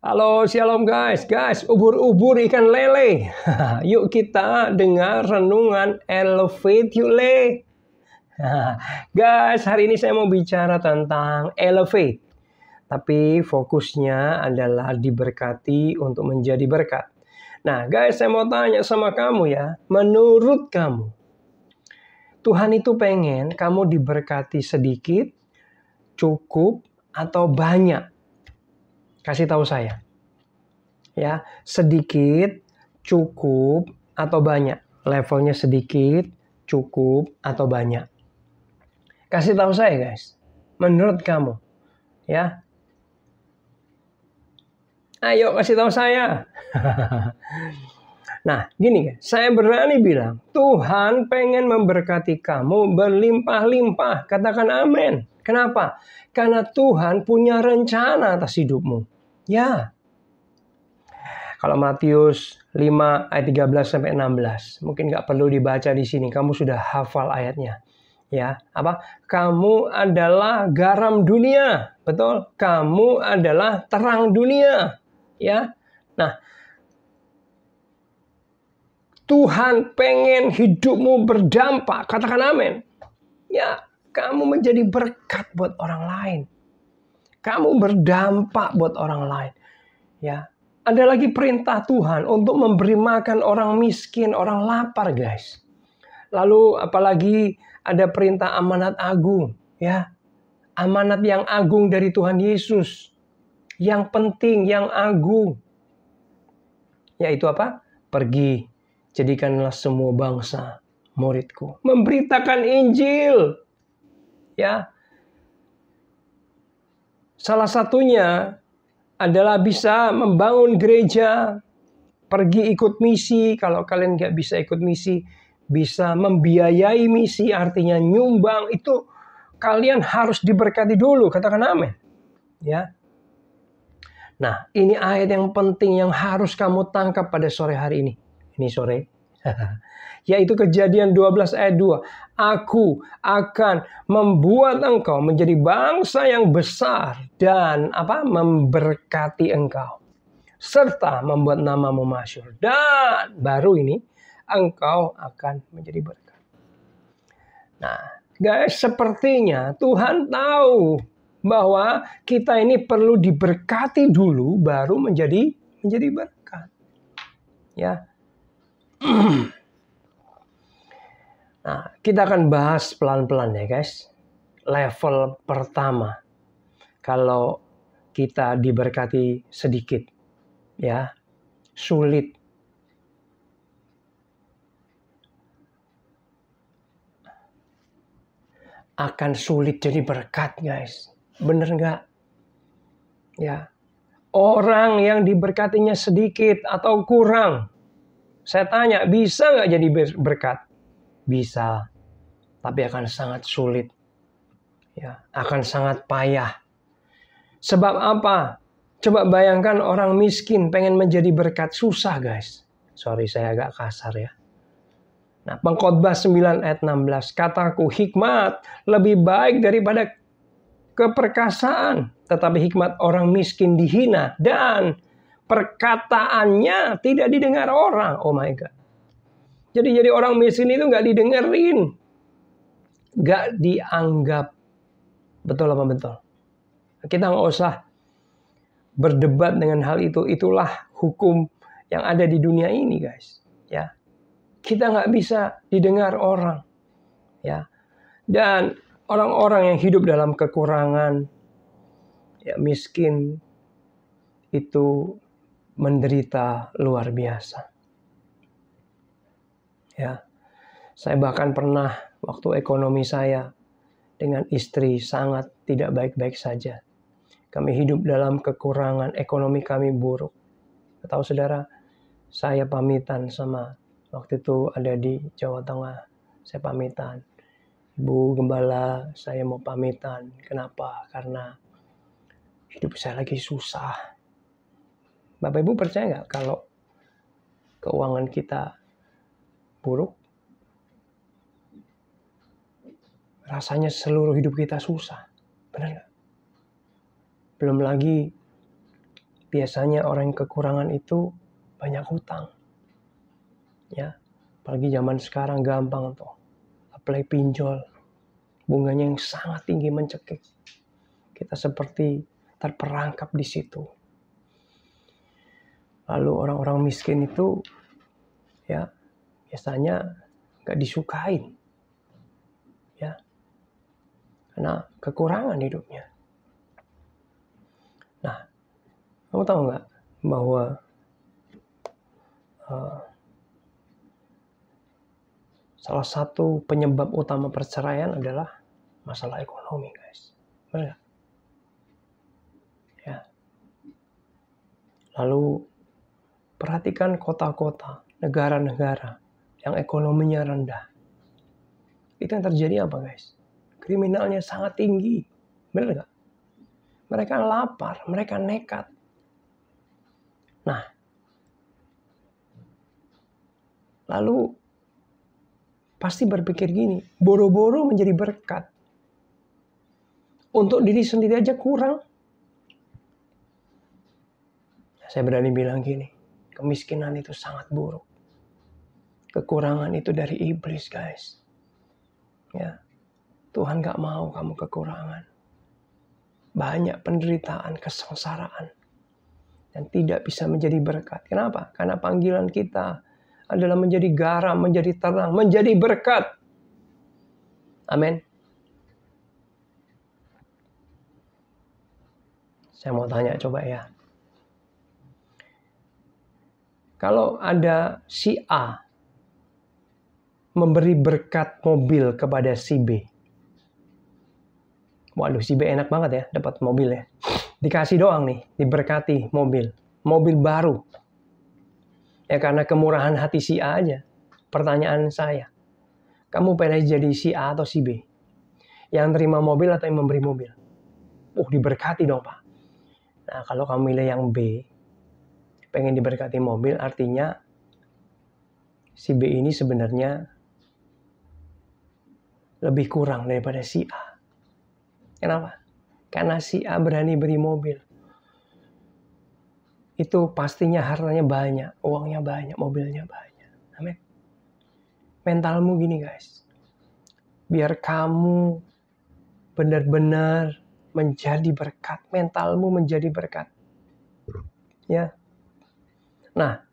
Halo, shalom guys. Ubur-ubur ikan lele. Yuk kita dengar renungan Elevate yuk le. Guys, hari ini saya mau bicara tentang Elevate. Tapi fokusnya adalah diberkati untuk menjadi berkat. Nah guys, saya mau tanya sama kamu ya. Menurut kamu, Tuhan itu pengen kamu diberkati sedikit, cukup, atau banyak? Kasih tahu saya. Ya, sedikit, cukup, atau banyak. Levelnya sedikit, cukup, atau banyak. Kasih tahu saya guys. Menurut kamu, ya. Ayo kasih tahu saya. Nah, gini guys, saya berani bilang, Tuhan pengen memberkati kamu berlimpah-limpah. Katakan amin. Kenapa? Karena Tuhan punya rencana atas hidupmu. Ya. Kalau Matius 5 ayat 13 sampai 16, mungkin nggak perlu dibaca di sini, kamu sudah hafal ayatnya. Ya, apa? Kamu adalah garam dunia, betul? Kamu adalah terang dunia, ya. Nah, Tuhan pengen hidupmu berdampak, katakan amin. Ya, kamu menjadi berkat buat orang lain. Kamu berdampak buat orang lain, ya. Ada lagi perintah Tuhan untuk memberi makan orang miskin, orang lapar, guys. Lalu apalagi ada perintah amanat agung, ya. Amanat yang agung dari Tuhan Yesus. Yang penting, yang agung. Yaitu apa? Pergi, jadikanlah semua bangsa muridku. Memberitakan Injil. Ya. Salah satunya adalah bisa membangun gereja, pergi ikut misi. Kalau kalian nggak bisa ikut misi, bisa membiayai misi, artinya nyumbang. Itu kalian harus diberkati dulu, katakan amin. Ya. Nah, ini ayat yang penting yang harus kamu tangkap pada sore hari ini. Ini sore. Yaitu Kejadian 12 ayat 2. Aku akan membuat engkau menjadi bangsa yang besar dan memberkati engkau. Serta membuat namamu masyhur. Dan baru ini engkau akan menjadi berkat. Nah, guys, sepertinya Tuhan tahu bahwa kita ini perlu diberkati dulu baru menjadi berkat. Ya. Nah, kita akan bahas pelan-pelan ya, guys. Level pertama. Kalau kita diberkati sedikit, ya, sulit. Akan sulit jadi berkat, guys. Bener nggak? Ya. Orang yang diberkatinya sedikit atau kurang, saya tanya, bisa nggak jadi berkat? Bisa, tapi akan sangat sulit. Ya, akan sangat payah. Sebab apa? Coba bayangkan orang miskin pengen menjadi berkat, susah guys. Sorry saya agak kasar ya. Nah, Pengkhotbah 9 ayat 16. Kataku, hikmat lebih baik daripada keperkasaan. Tetapi hikmat orang miskin dihina. Dan perkataannya tidak didengar orang. Oh my God. Jadi orang miskin itu gak didengerin. Gak dianggap. Betul apa betul? Kita nggak usah berdebat dengan hal itu. Itulah hukum yang ada di dunia ini, guys. Ya, kita nggak bisa didengar orang. Ya, dan orang-orang yang hidup dalam kekurangan, ya miskin, itu menderita luar biasa. Ya, saya bahkan pernah waktu ekonomi saya dengan istri sangat tidak baik-baik saja. Kami hidup dalam kekurangan, ekonomi kami buruk. Tahu saudara, saya pamitan sama, waktu itu ada di Jawa Tengah, saya pamitan. Ibu Gembala, saya mau pamitan. Kenapa? Karena hidup saya lagi susah. Bapak Ibu percaya nggak kalau keuangan kita buruk? Rasanya seluruh hidup kita susah. Benar nggak? Belum lagi biasanya orang yang kekurangan itu banyak hutang. Ya, apalagi zaman sekarang gampang tuh. Apply pinjol. Bunganya yang sangat tinggi mencekik. Kita seperti terperangkap di situ. Lalu orang-orang miskin itu ya biasanya gak disukain. Ya. Karena kekurangan hidupnya. Nah, kamu tahu nggak bahwa salah satu penyebab utama perceraian adalah masalah ekonomi, guys. Benar? Ya. Lalu perhatikan kota-kota, negara-negara yang ekonominya rendah. Itu yang terjadi apa, guys? Kriminalnya sangat tinggi. Benar nggak? Mereka lapar, mereka nekat. Nah, lalu pasti berpikir gini, boro-boro menjadi berkat. Untuk diri sendiri aja kurang. Saya berani bilang gini, kemiskinan itu sangat buruk. Kekurangan itu dari iblis, guys. Ya, Tuhan gak mau kamu kekurangan. Banyak penderitaan, kesengsaraan. Dan tidak bisa menjadi berkat. Kenapa? Karena panggilan kita adalah menjadi garam, menjadi terang, menjadi berkat. Amin. Saya mau tanya coba ya. Kalau ada si A memberi berkat mobil kepada si B. Waduh, si B enak banget ya dapat mobil ya. Dikasih doang nih, diberkati mobil. Mobil baru. Ya karena kemurahan hati si A aja. Pertanyaan saya, kamu pengen jadi si A atau si B? Yang terima mobil atau yang memberi mobil? Diberkati dong Pak. Nah kalau kamu milih yang B, pengen diberkati mobil, artinya si B ini sebenarnya lebih kurang daripada si A. Kenapa? Karena si A berani beri mobil. Itu pastinya hartanya banyak, uangnya banyak, mobilnya banyak. Amin. Mentalmu gini guys. Biar kamu benar-benar menjadi berkat. Mentalmu menjadi berkat. Ya. Nah,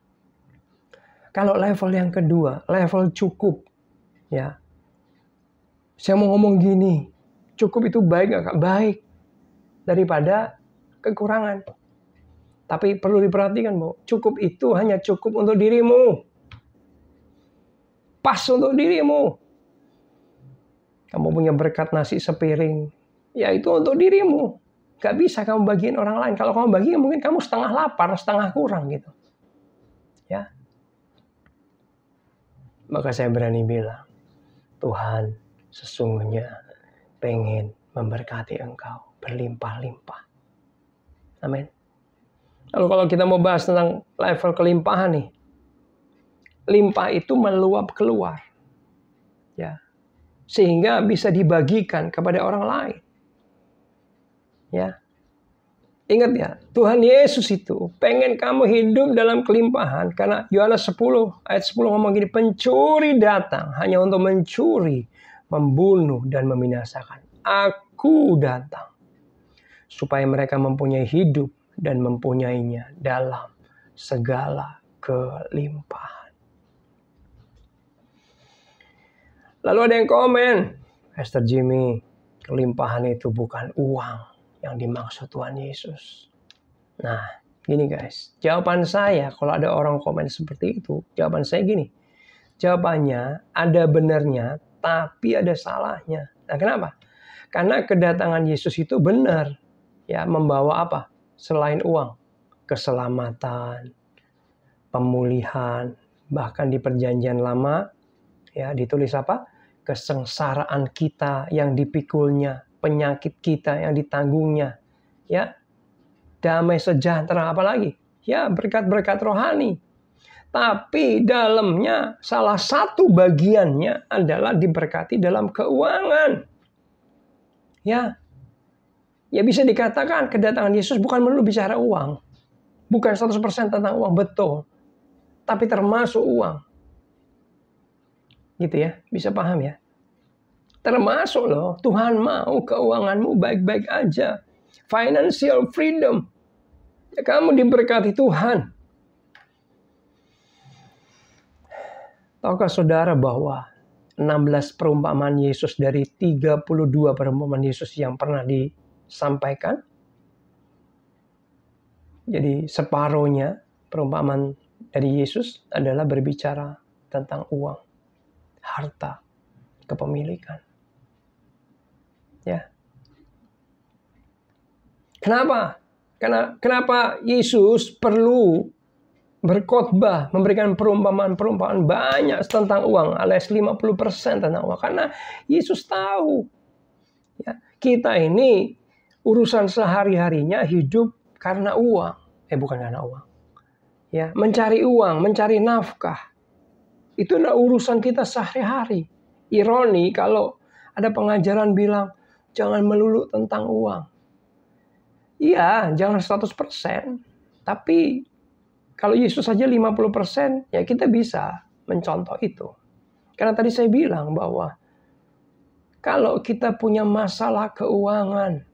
kalau level yang kedua, level cukup. Ya. Saya mau ngomong gini. Cukup itu baik gak? Baik. Daripada kekurangan. Tapi perlu diperhatikan, Bu. Cukup itu hanya cukup untuk dirimu. Pas untuk dirimu. Kamu punya berkat nasi sepiring. Ya itu untuk dirimu. Gak bisa kamu bagiin orang lain. Kalau kamu bagiin mungkin kamu setengah lapar, setengah kurang gitu. Ya. Maka saya berani bilang, Tuhan sesungguhnya pengen memberkati engkau berlimpah-limpah. Amin. Lalu kalau kita mau bahas tentang level kelimpahan nih. Limpah itu meluap keluar. Ya. Sehingga bisa dibagikan kepada orang lain. Ya. Ingat ya, Tuhan Yesus itu pengen kamu hidup dalam kelimpahan. Karena Yohanes 10 ayat 10 ngomong gini, pencuri datang hanya untuk mencuri, membunuh dan membinasakan. Aku datang supaya mereka mempunyai hidup dan mempunyainya dalam segala kelimpahan. Lalu ada yang komen, Pastor Jimmy, kelimpahan itu bukan uang yang dimaksud Tuhan Yesus. Nah, gini guys, jawaban saya kalau ada orang komen seperti itu, jawaban saya gini. Jawabannya ada benarnya, tapi ada salahnya. Nah, kenapa? Karena kedatangan Yesus itu benar. Ya, membawa apa? Selain uang, keselamatan, pemulihan, bahkan di perjanjian lama ya ditulis apa? Kesengsaraan kita yang dipikulnya, penyakit kita yang ditanggungnya. Ya. Damai sejahtera apalagi? Ya, berkat-berkat rohani. Tapi dalamnya salah satu bagiannya adalah diberkati dalam keuangan. Ya. Ya bisa dikatakan kedatangan Yesus bukan melulu bicara uang. Bukan 100% tentang uang, betul. Tapi termasuk uang. Gitu ya, bisa paham ya? Termasuk loh, Tuhan mau keuanganmu baik-baik aja. Financial freedom. Ya, kamu diberkati Tuhan. Tahukah saudara bahwa 16 perumpamaan Yesus dari 32 perumpamaan Yesus yang pernah disampaikan? Jadi separuhnya perumpamaan dari Yesus adalah berbicara tentang uang, harta, kepemilikan. Ya. Kenapa Yesus perlu berkhotbah, memberikan perumpamaan-perumpamaan banyak tentang uang, alias 50% tentang uang? Karena Yesus tahu, ya, kita ini urusan sehari-harinya hidup karena uang. Bukan karena uang. Ya, mencari uang, mencari nafkah. Itu adalah urusan kita sehari-hari. Ironi kalau ada pengajaran bilang, jangan melulu tentang uang. Iya, jangan 100%. Tapi kalau Yesus saja 50%, ya kita bisa mencontoh itu. Karena tadi saya bilang bahwa kalau kita punya masalah keuangan,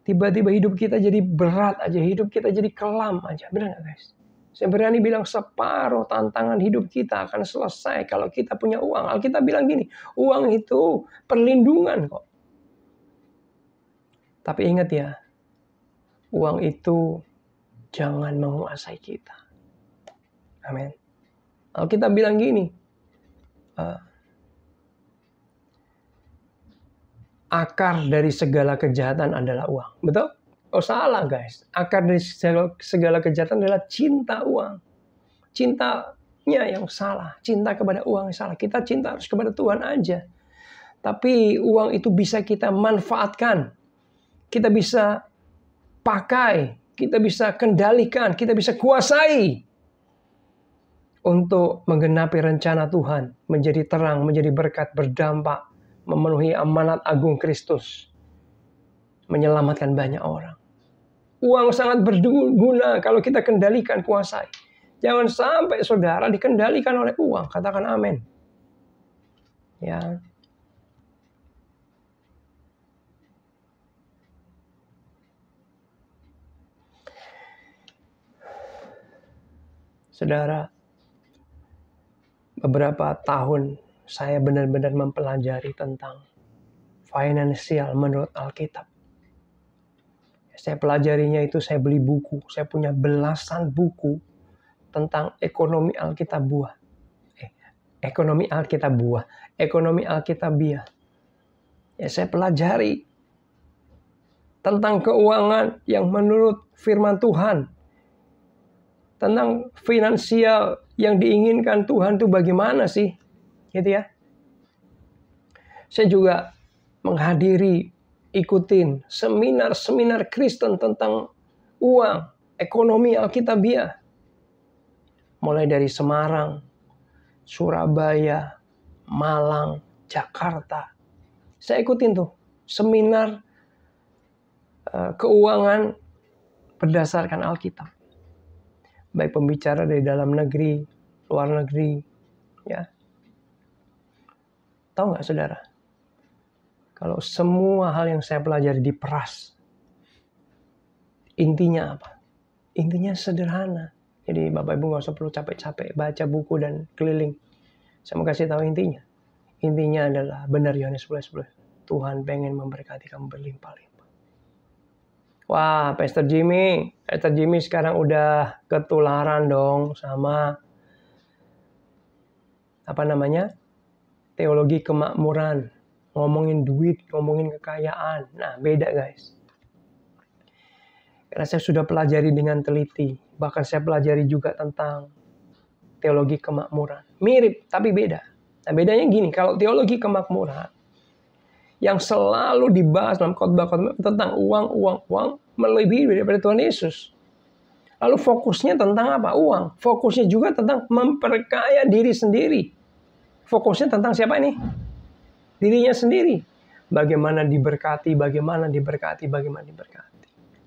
tiba-tiba hidup kita jadi berat aja, hidup kita jadi kelam aja. Benar nggak guys? Saya berani bilang separuh tantangan hidup kita akan selesai kalau kita punya uang. Alkitab bilang gini, uang itu perlindungan kok. Tapi ingat ya, uang itu jangan menguasai kita. Amin. Alkitab bilang gini, akar dari segala kejahatan adalah uang. Betul? Oh salah guys. Akar dari segala kejahatan adalah cinta uang. Cintanya yang salah. Cinta kepada uang yang salah. Kita cinta harus kepada Tuhan aja. Tapi uang itu bisa kita manfaatkan. Kita bisa pakai. Kita bisa kendalikan. Kita bisa kuasai. Untuk menggenapi rencana Tuhan. Menjadi terang, menjadi berkat, berdampak. Memenuhi amanat agung Kristus. Menyelamatkan banyak orang. Uang sangat berguna kalau kita kendalikan, kuasai. Jangan sampai saudara dikendalikan oleh uang. Katakan amin. Ya. Saudara, beberapa tahun saya benar-benar mempelajari tentang finansial menurut Alkitab. Saya pelajarinya itu, saya beli buku. Saya punya belasan buku tentang ekonomi Alkitabiah. Ekonomi Alkitabiah. Ya, saya pelajari tentang keuangan yang menurut firman Tuhan. Tentang finansial yang diinginkan Tuhan itu bagaimana sih? Gitu ya. Saya juga ikutin seminar Kristen tentang uang, ekonomi Alkitabiah. Mulai dari Semarang, Surabaya, Malang, Jakarta. Saya ikutin tuh seminar keuangan berdasarkan Alkitab. Baik pembicara dari dalam negeri, luar negeri, ya. Tahu nggak saudara? Kalau semua hal yang saya pelajari diperas, intinya apa? Intinya sederhana. Jadi Bapak Ibu nggak usah perlu capek-capek baca buku dan keliling. Saya mau kasih tahu intinya. Intinya adalah benar Yohanes 11:10. Tuhan pengen memberkati kamu berlimpah-limpah. Wah, Pastor Jimmy sekarang udah ketularan dong sama teologi kemakmuran. Ngomongin duit, ngomongin kekayaan. Nah, beda guys. Karena saya sudah pelajari dengan teliti. Bahkan saya pelajari juga tentang teologi kemakmuran. Mirip, tapi beda. Nah, bedanya gini. Kalau teologi kemakmuran, yang selalu dibahas dalam khotbah-khotbah tentang uang, melebihi daripada Tuhan Yesus. Lalu fokusnya tentang apa? Uang. Fokusnya juga tentang memperkaya diri sendiri. Fokusnya tentang siapa ini? Dirinya sendiri. Bagaimana diberkati.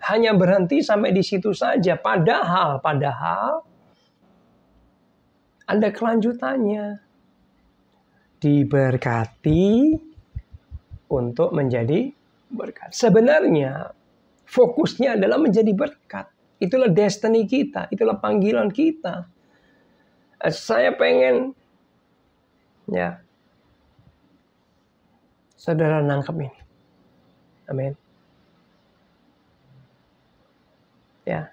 hanya berhenti sampai di situ saja. Padahal ada kelanjutannya. Diberkati untuk menjadi berkat. Sebenarnya fokusnya adalah menjadi berkat. Itulah destiny kita, itulah panggilan kita. Saya pengen ya saudara nangkep ini. Amin. Ya.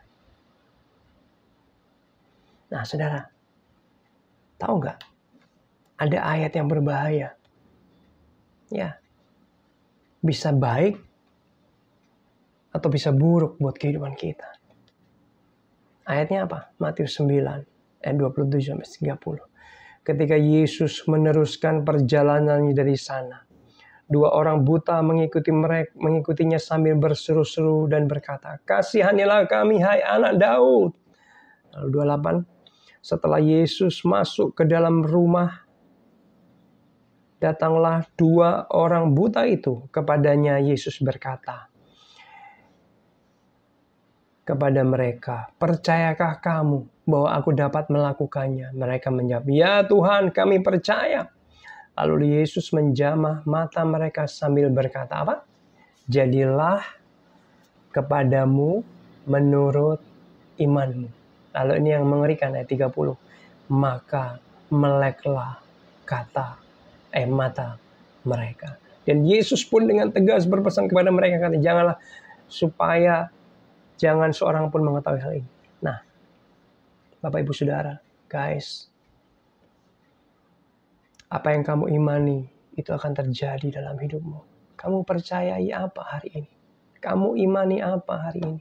Nah, saudara, tahu nggak? Ada ayat yang berbahaya. Ya. Bisa baik atau bisa buruk buat kehidupan kita. Ayatnya apa? Matius 9 ayat 27 sampai 30. Ketika Yesus meneruskan perjalanannya dari sana, 2 orang buta mengikutinya sambil berseru-seru dan berkata, "Kasihanilah kami, hai anak Daud." Lalu 28, setelah Yesus masuk ke dalam rumah, datanglah 2 orang buta itu kepadanya. Yesus berkata kepada mereka, "Percayakah kamu bahwa aku dapat melakukannya?" Mereka menjawab, "Ya Tuhan, kami percaya." Lalu Yesus menjamah mata mereka sambil berkata apa? "Jadilah kepadamu menurut imanmu." Lalu ini yang mengerikan ayat 30. Maka meleklah mata mereka. Dan Yesus pun dengan tegas berpesan kepada mereka, kata, "Janganlah jangan seorang pun mengetahui hal ini." Nah, Bapak Ibu Saudara, guys, apa yang kamu imani itu akan terjadi dalam hidupmu. Kamu percayai apa hari ini? Kamu imani apa hari ini?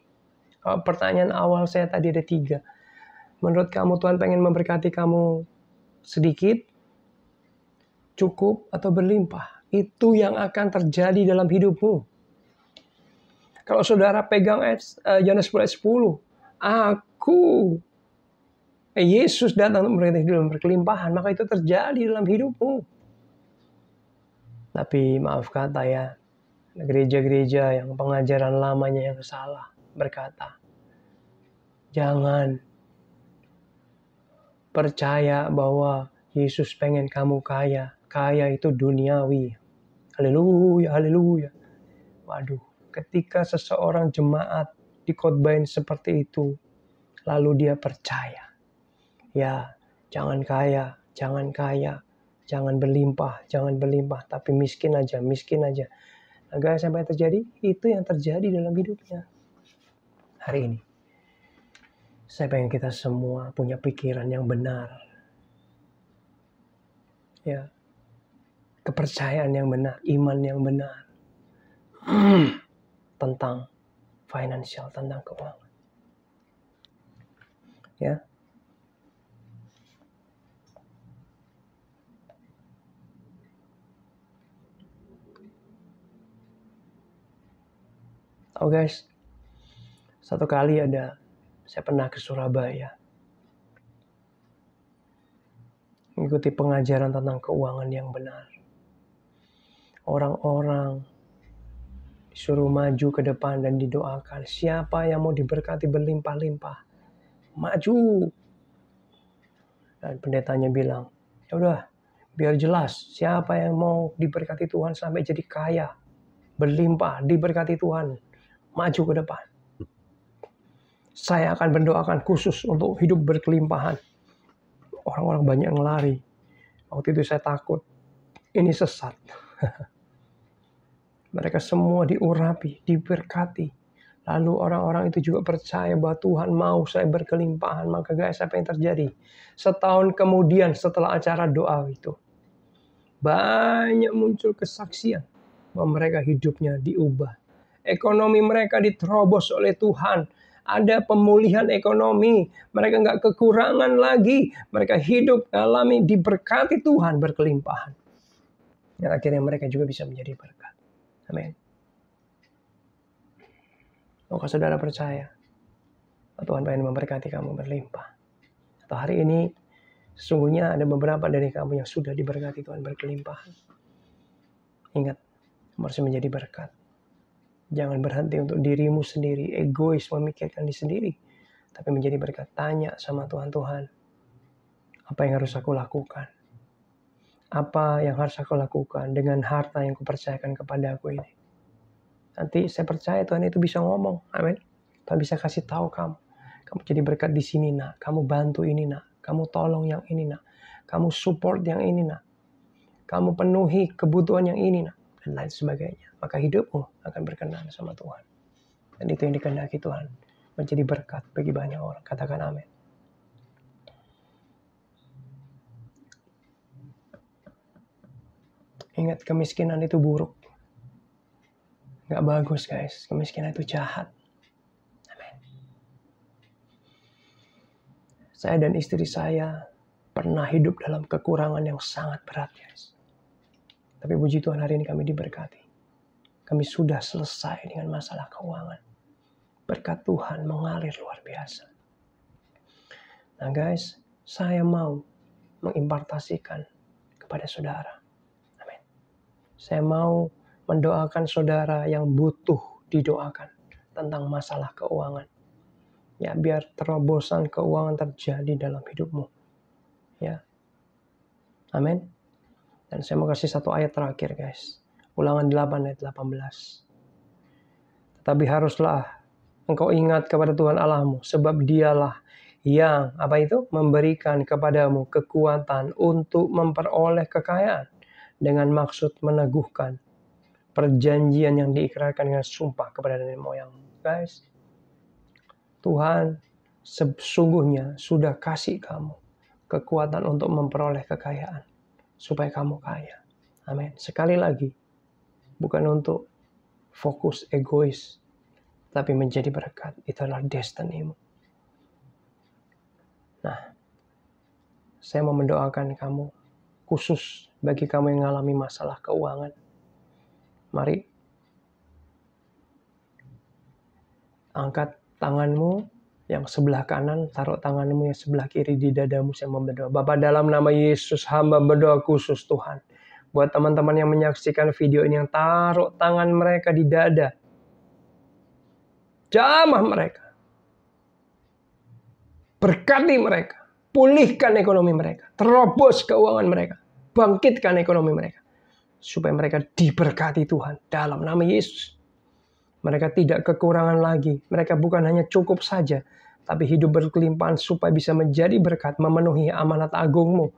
Kalau pertanyaan awal saya tadi ada 3. Menurut kamu Tuhan pengen memberkati kamu sedikit, cukup, atau berlimpah? Itu yang akan terjadi dalam hidupmu. Kalau saudara pegang Yohanes 10, Yesus datang untuk memberkati dalam berkelimpahan, maka itu terjadi dalam hidupmu. Tapi maaf kata ya, gereja-gereja yang pengajaran lamanya yang salah berkata, jangan percaya bahwa Yesus pengen kamu kaya. Kaya itu duniawi. Haleluya, haleluya. Waduh, ketika seseorang jemaat dikhotbahin seperti itu, lalu dia percaya. Ya, jangan kaya, jangan berlimpah, tapi miskin aja. Nah, guys, sampai terjadi, itu yang terjadi dalam hidupnya. Hari ini, saya pengen kita semua punya pikiran yang benar. Ya, kepercayaan yang benar, iman yang benar. Tentang financial, tentang keuangan. Ya. Tahu guys, satu kali saya pernah ke Surabaya. Mengikuti pengajaran tentang keuangan yang benar. Orang-orang disuruh maju ke depan dan didoakan. Siapa yang mau diberkati berlimpah-limpah, maju. Dan pendetanya bilang, ya udah, biar jelas siapa yang mau diberkati Tuhan sampai jadi kaya, berlimpah, diberkati Tuhan, maju ke depan. Saya akan mendoakan khusus untuk hidup berkelimpahan. Orang-orang banyak yang lari. Waktu itu saya takut, ini sesat. Mereka semua diurapi, diberkati. Lalu orang-orang itu juga percaya bahwa Tuhan mau saya berkelimpahan. Maka guys, apa yang terjadi? Setahun kemudian setelah acara doa itu, banyak muncul kesaksian bahwa mereka hidupnya diubah. Ekonomi mereka diterobos oleh Tuhan. Ada pemulihan ekonomi. Mereka nggak kekurangan lagi. Mereka hidup, alami, diberkati Tuhan, berkelimpahan. Dan akhirnya mereka juga bisa menjadi berkat. Amin. Maukah saudara percaya Tuhan pengen memberkati kamu berlimpah? Atau hari ini sesungguhnya ada beberapa dari kamu yang sudah diberkati Tuhan berkelimpahan. Ingat, harus menjadi berkat. Jangan berhenti untuk dirimu sendiri, egois memikirkan diri sendiri. Tapi menjadi berkat. Tanya sama Tuhan, Tuhan, apa yang harus aku lakukan? Apa yang harus aku lakukan dengan harta yang kupercayakan kepada aku ini? Nanti saya percaya Tuhan itu bisa ngomong. Amin. Tuhan bisa kasih tahu kamu. Kamu jadi berkat di sini, nak. Kamu bantu ini, nak. Kamu tolong yang ini, nak. Kamu support yang ini, nak. Kamu penuhi kebutuhan yang ini, nak. Dan lain sebagainya. Maka hidupmu akan berkenan sama Tuhan. Dan itu yang dikehendaki Tuhan. Menjadi berkat bagi banyak orang. Katakan amin. Ingat, kemiskinan itu buruk. Gak bagus, guys. Kemiskinan itu jahat. Amin. Saya dan istri saya pernah hidup dalam kekurangan yang sangat berat, guys. Tapi puji Tuhan, hari ini kami diberkati. Kami sudah selesai dengan masalah keuangan. Berkat Tuhan mengalir luar biasa. Nah guys, saya mau mengimpartasikan kepada saudara. Amin. Saya mau mendoakan saudara yang butuh didoakan tentang masalah keuangan. Ya, biar terobosan keuangan terjadi dalam hidupmu. Ya. Amin. Dan saya mau kasih satu ayat terakhir, guys. Ulangan 8 ayat 18. Tetapi haruslah engkau ingat kepada Tuhan Allahmu, sebab Dialah yang memberikan kepadamu kekuatan untuk memperoleh kekayaan dengan maksud meneguhkan perjanjian yang diikrarkan dengan sumpah kepada nenek moyang. Guys, Tuhan sesungguhnya sudah kasih kamu kekuatan untuk memperoleh kekayaan supaya kamu kaya. Amin. Sekali lagi, bukan untuk fokus egois, tapi menjadi berkat. Itu adalah destinimu. Nah, saya mau mendoakan kamu, khusus bagi kamu yang mengalami masalah keuangan. Mari, angkat tanganmu yang sebelah kanan, taruh tanganmu yang sebelah kiri di dadamu. Saya mau berdoa. Bapa, dalam nama Yesus, hamba berdoa khusus Tuhan. Buat teman-teman yang menyaksikan video ini, yang taruh tangan mereka di dada. Jamah mereka. Berkati mereka. Pulihkan ekonomi mereka. Terobos keuangan mereka. Bangkitkan ekonomi mereka. Supaya mereka diberkati Tuhan. Dalam nama Yesus. Mereka tidak kekurangan lagi. Mereka bukan hanya cukup saja. Tapi hidup berkelimpahan supaya bisa menjadi berkat. Memenuhi amanat agungmu.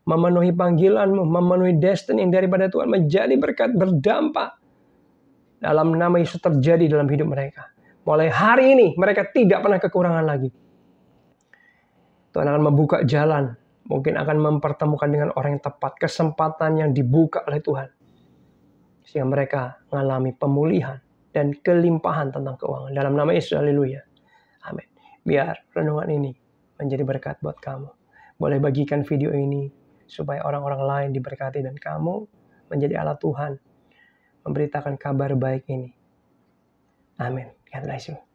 Memenuhi panggilanmu. Memenuhi destiny daripada Tuhan. Menjadi berkat, berdampak. Dalam nama Yesus terjadi dalam hidup mereka. Mulai hari ini mereka tidak pernah kekurangan lagi. Tuhan akan membuka jalan. Mungkin akan mempertemukan dengan orang yang tepat. Kesempatan yang dibuka oleh Tuhan. Sehingga mereka mengalami pemulihan dan kelimpahan tentang keuangan. Dalam nama Yesus, haleluya. Amin. Biar renungan ini menjadi berkat buat kamu. Boleh bagikan video ini supaya orang-orang lain diberkati dan kamu menjadi alat Tuhan memberitakan kabar baik ini. Amin. God bless you.